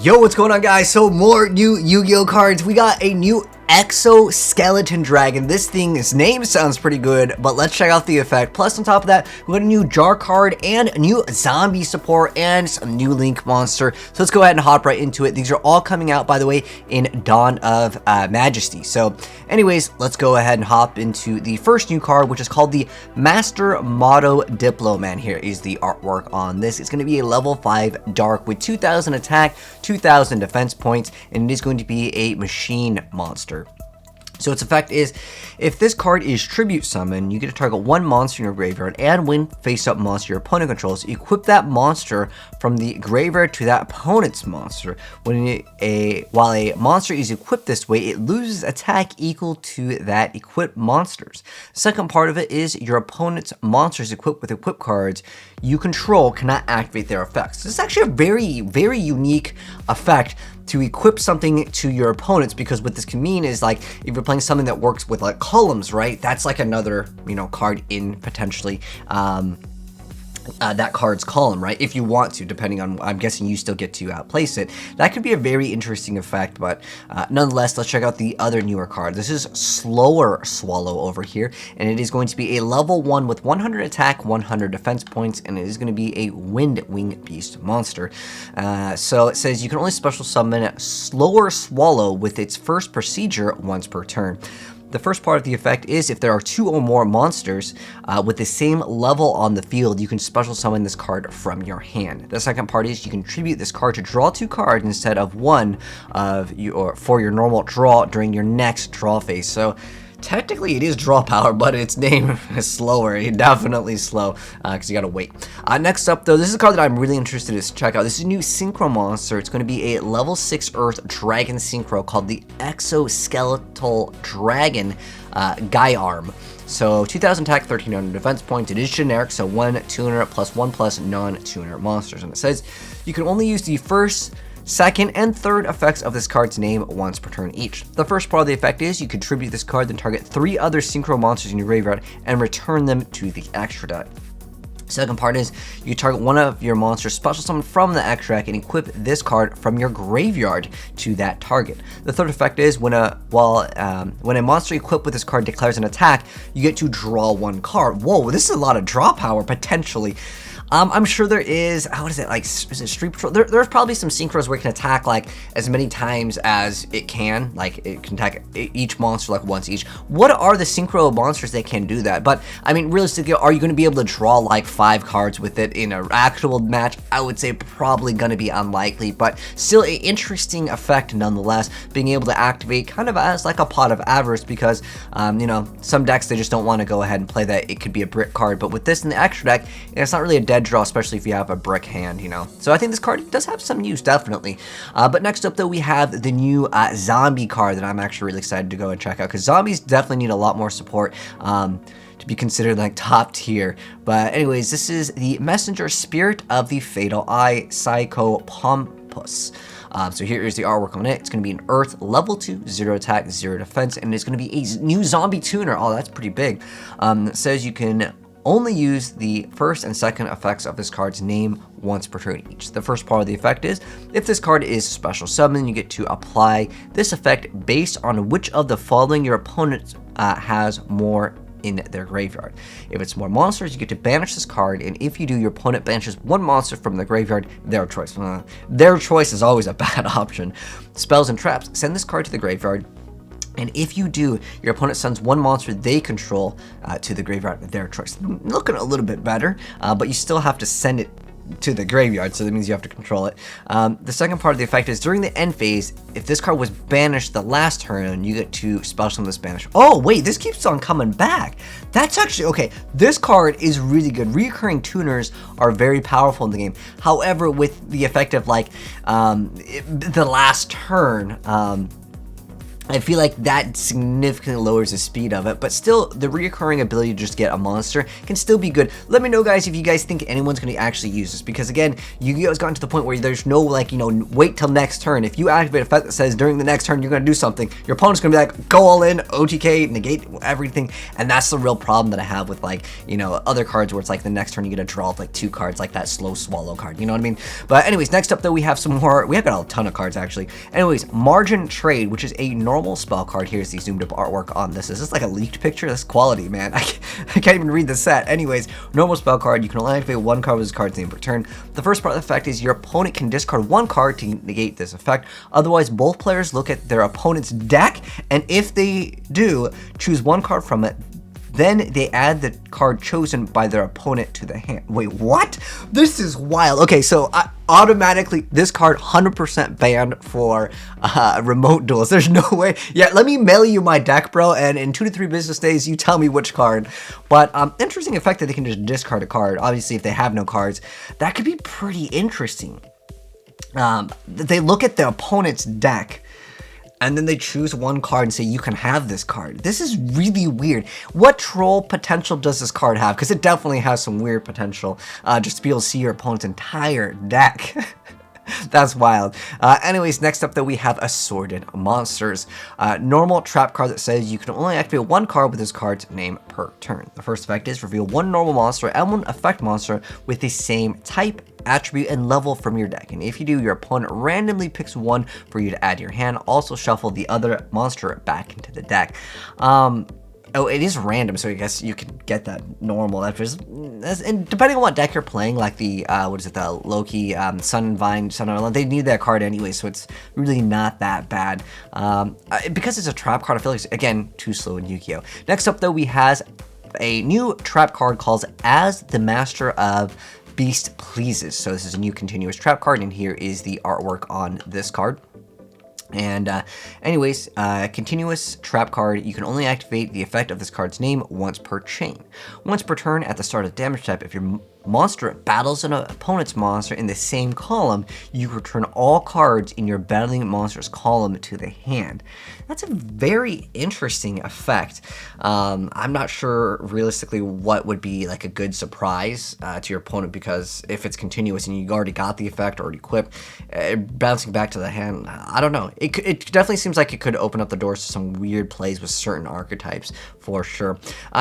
Yo, what's going on, guys? So more new Yu-Gi-Oh cards. We got a new exoskeleton dragon. This thing's name sounds pretty good, but let's check out the effect. Plus, on top of that, we got a new jar card and a new zombie support and some new link monster. So let's go ahead and hop right into it. These are all coming out, by the way, in Dawn of Majesty. So anyways, let's go ahead and hop into the first new card, which is called the Master Motto Diploman. Here is the artwork on this. It's going to be a level 5 dark with 2000 attack, 2000 defense points, and it is going to be a machine monster. So its effect is, if this card is tribute summon, you get to target one monster in your graveyard, and when face-up monster your opponent controls, equip that monster from the graveyard to that opponent's monster. While a monster is equipped this way, it loses attack equal to that equipped monster's. The second part of it is your opponent's monsters equipped with equipped cards you control cannot activate their effects. This is actually a very, very unique effect to equip something to your opponents, because what this can mean is, like, if you're playing something that works with like columns, right? That's like another, card in potentially that card's column, right? If you want to, depending on, I'm guessing you still get to place it. That could be a very interesting effect, but nonetheless, let's check out the other newer card. This is Slower Swallow over here, and it is going to be a level 1 with 100 attack, 100 defense points, and it is going to be a Wind Wing Beast monster. So it says you can only special summon Slower Swallow with its first procedure once per turn. The first part of the effect is, if there are 2 or more monsters with the same level on the field, you can special summon this card from your hand. The second part is, you can tribute this card to draw 2 cards instead of one for your normal draw during your next draw phase. So technically it is draw power, but its name is slower. Definitely slow, because you gotta wait. Next up, though, this is a card that I'm really interested to check out. This is a new synchro monster. It's going to be a level 6 Earth Dragon synchro called the Exoskeletal Dragon Guy Arm. So 2000 attack, 1300 defense points. It is generic, so 1 tuner plus 1 plus non-tuner monsters. And it says you can only use the first, second, and third effects of this card's name once per turn each. The first part of the effect is, you contribute this card, then target 3 other synchro monsters in your graveyard and return them to the extra deck. Second part is, you target one of your monsters special summon from the extra deck and equip this card from your graveyard to that target. The third effect is, when a monster equipped with this card declares an attack, you get to draw 1 card. Whoa, this is a lot of draw power potentially. I'm sure there is, what is it, like, is it Street Patrol? There's probably some synchros where it can attack, like, as many times as it can. Like, it can attack each monster, like, once each. What are the synchro monsters that can do that? But, I mean, realistically, are you going to be able to draw, like, 5 cards with it in an actual match? I would say probably going to be unlikely, but still an interesting effect nonetheless, being able to activate kind of as, like, a pot of avarice, because, some decks, they just don't want to go ahead and play that. It could be a brick card, but with this in the extra deck, it's not really a dead draw, especially if you have a brick hand, So I think this card does have some use, definitely. But next up, though, we have the new zombie card that I'm actually really excited to go and check out, because zombies definitely need a lot more support to be considered like top tier. But anyways, this is the Messenger Spirit of the Fatal Eye, Psychopompus. So here is the artwork on it. It's going to be an Earth level 2, 0 attack, 0 defense, and it's going to be a new zombie tuner. Oh, that's pretty big. It says you can only use the first and second effects of this card's name once per turn each. The first part of the effect is, if this card is special summon, you get to apply this effect based on which of the following your opponent has more in their graveyard. If it's more monsters, you get to banish this card, and if you do, your opponent banishes 1 monster from the graveyard, their choice. Their choice is always a bad option. Spells and traps, send this card to the graveyard, and if you do, your opponent sends 1 monster they control to the graveyard of their choice. Looking a little bit better, but you still have to send it to the graveyard, so that means you have to control it. The second part of the effect is, during the end phase, if this card was banished the last turn, you get to special summon this banish. Oh, wait, this keeps on coming back. That's actually, okay, this card is really good. Recurring tuners are very powerful in the game. However, with the effect of, like, the last turn, I feel like that significantly lowers the speed of it, but still, the reoccurring ability to just get a monster can still be good. Let me know, guys, if you guys think anyone's going to actually use this, because again, Yu-Gi-Oh! Has gotten to the point where there's no, like, you know, wait till next turn. If you activate a effect that says during the next turn you're going to do something, your opponent's going to be like, go all in, OTK, negate everything, and that's the real problem that I have with, like, you know, other cards where it's like the next turn you get to draw like 2 cards, like that slow swallow card, you know what I mean? But anyways, next up, though, we have some more, we have got a ton of cards, actually. Anyways, Margin Trade, which is a normal spell card. Here's the zoomed up artwork on this. Is this like a leaked picture? That's quality, man. I can't even read the set. Anyways, normal spell card. You can only activate 1 card with this card's name per turn. The first part of the effect is your opponent can discard 1 card to negate this effect. Otherwise, both players look at their opponent's deck, and if they do, choose 1 card from it. Then they add the card chosen by their opponent to the hand. Wait, what? This is wild. Okay, so automatically, this card 100% banned for remote duels. There's no way. Yeah, let me mail you my deck, bro, and in 2 to 3 business days, you tell me which card. But interesting effect that they can just discard a card. Obviously, if they have no cards, that could be pretty interesting. They look at the opponent's deck, and then they choose 1 card and say, you can have this card. This is really weird. What troll potential does this card have? Because it definitely has some weird potential, just to be able to see your opponent's entire deck. That's wild. Anyways, next up, though, we have Assorted Monsters. Normal trap card that says you can only activate 1 card with this card's name per turn. The first effect is reveal 1 normal monster and 1 effect monster with the same type, attribute, and level from your deck. And if you do, your opponent randomly picks 1 for you to add to your hand. Also shuffle the other monster back into the deck. Oh, it is random, so I guess you can get that normal. And depending on what deck you're playing, like the, what is it, the Loki, Sun Vine, Sun Island, they need that card anyway, so it's really not that bad. Because it's a trap card, I feel like it's, again, too slow in Yu-Gi-Oh! Next up, though, we have a new trap card called As the Master of Beast Pleases. So this is a new continuous trap card, and here is the artwork on this card. And anyways, continuous trap card, you can only activate the effect of this card's name once per chain. Once per turn at the start of the damage step, if your monster battles an opponent's monster in the same column, you return all cards in your battling monster's column to the hand. That's a very interesting effect. I'm not sure realistically what would be like a good surprise to your opponent, because if it's continuous and you already got the effect already equipped, bouncing back to the hand, I don't know. It definitely seems like it could open up the doors to some weird plays with certain archetypes for sure.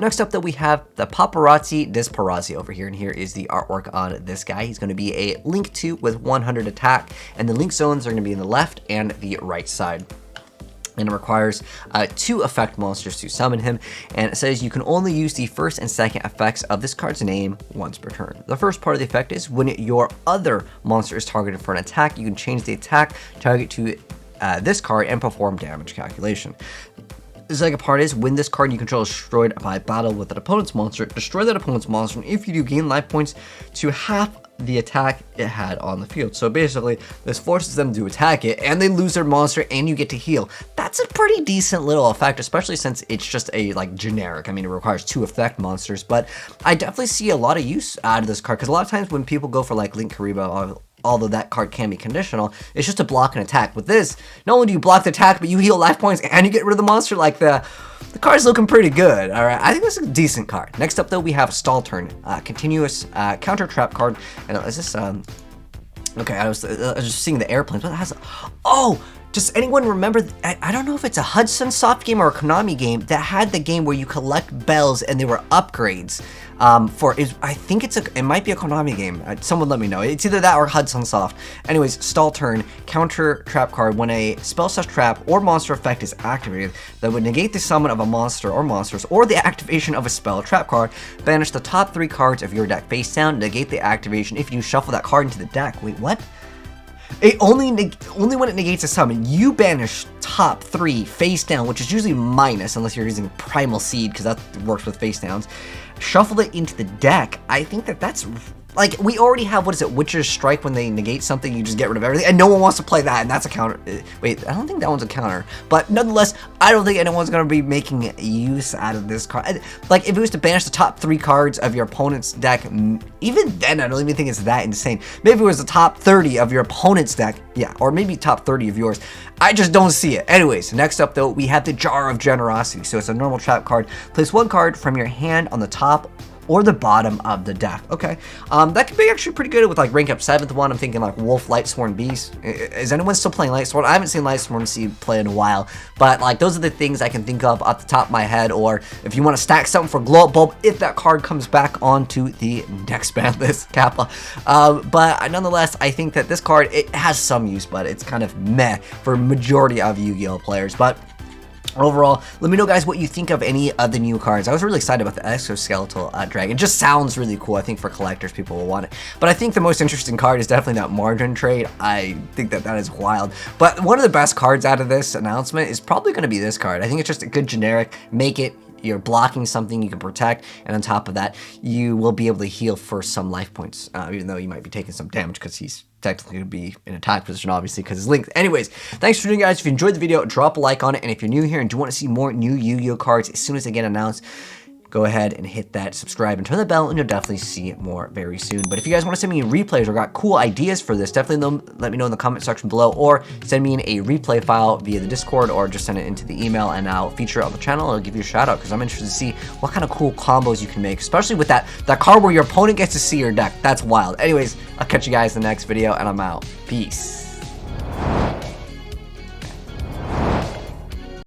Next up, though, we have the Paparazzi Disparazzi over here, and here is the artwork on this guy. He's going to be a Link 2 with 100 attack, and the link zones are going to be in the left and the right side. And it requires 2 effect monsters to summon him, and it says you can only use the first and second effects of this card's name once per turn. The first part of the effect is when your other monster is targeted for an attack, you can change the attack target to this card and perform damage calculation. The second part is when this card you control is destroyed by battle with an opponent's monster, destroy that opponent's monster, and if you do, gain life points to half the attack it had on the field. So basically, this forces them to attack it, and they lose their monster, and you get to heal. That's a pretty decent little effect, especially since it's just a, like, generic. I mean, it requires 2 effect monsters, but I definitely see a lot of use out of this card, because a lot of times when people go for, like, Link Kariba, although that card can be conditional, it's just to block an attack. With this, not only do you block the attack, but you heal life points and you get rid of the monster. Like, the card's looking pretty good. All right, I think this is a decent card. Next up, though, we have Stall Turn, continuous counter trap card. And is this okay? I was just seeing the airplanes. What has? Oh. Does anyone remember, I don't know if it's a Hudson Soft game or a Konami game that had the game where you collect bells and they were upgrades I think it might be a Konami game. Someone let me know. It's either that or Hudson Soft. Anyways, Stall Turn, counter trap card. When a spell / trap or monster effect is activated that would negate the summon of a monster or monsters or the activation of a spell trap card, banish the top 3 cards of your deck face down, negate the activation if you shuffle that card into the deck. Wait, what? It only when it negates a summon, you banish top 3 face down, which is usually minus unless you're using Primal Seed, because that works with face downs. Shuffle it into the deck. I think that's like, we already have, what is it, Witcher's Strike, when they negate something, you just get rid of everything, and no one wants to play that, and that's a counter. Wait, I don't think that one's a counter, but nonetheless, I don't think anyone's going to be making use out of this card. Like, if it was to banish the top 3 cards of your opponent's deck, even then, I don't even think it's that insane. Maybe it was the top 30 of your opponent's deck, yeah, or maybe top 30 of yours. I just don't see it. Anyways, next up, though, we have the Jar of Generosity. So it's a normal trap card. Place 1 card from your hand on the top or the bottom of the deck. Okay, that could be actually pretty good with like rank up 7th one. I'm thinking like Wolf, Lightsworn Beast. Is anyone still playing Lightsworn? I haven't seen Lightsworn CA play in a while, but like those are the things I can think of off the top of my head. Or if you want to stack something for Glow Up Bulb, if that card comes back onto the next ban list, Kappa. But nonetheless, I think that this card, it has some use, but it's kind of meh for majority of Yu-Gi-Oh players. But overall, let me know, guys, what you think of any of the new cards. I was really excited about the Exoskeletal Dragon. It just sounds really cool. I think for collectors, people will want it. But I think the most interesting card is definitely that Margin Trade. I think that that is wild. But one of the best cards out of this announcement is probably going to be this card. I think it's just a good generic. Make it. You're blocking something you can protect, and on top of that, you will be able to heal for some life points, even though you might be taking some damage because he's technically going to be in attack position, obviously, because his length. Anyways, thanks for doing, guys. If you enjoyed the video, drop a like on it, and if you're new here and do want to see more new Yu-Gi-Oh cards as soon as they get announced, go ahead and hit that subscribe and turn the bell, and you'll definitely see more very soon. But if you guys want to send me replays or got cool ideas for this, definitely let me know in the comment section below, or send me in a replay file via the Discord, or just send it into the email, and I'll feature it on the channel. I'll give you a shout out because I'm interested to see what kind of cool combos you can make, especially with that card where your opponent gets to see your deck. That's wild. Anyways, I'll catch you guys in the next video, and I'm out. Peace.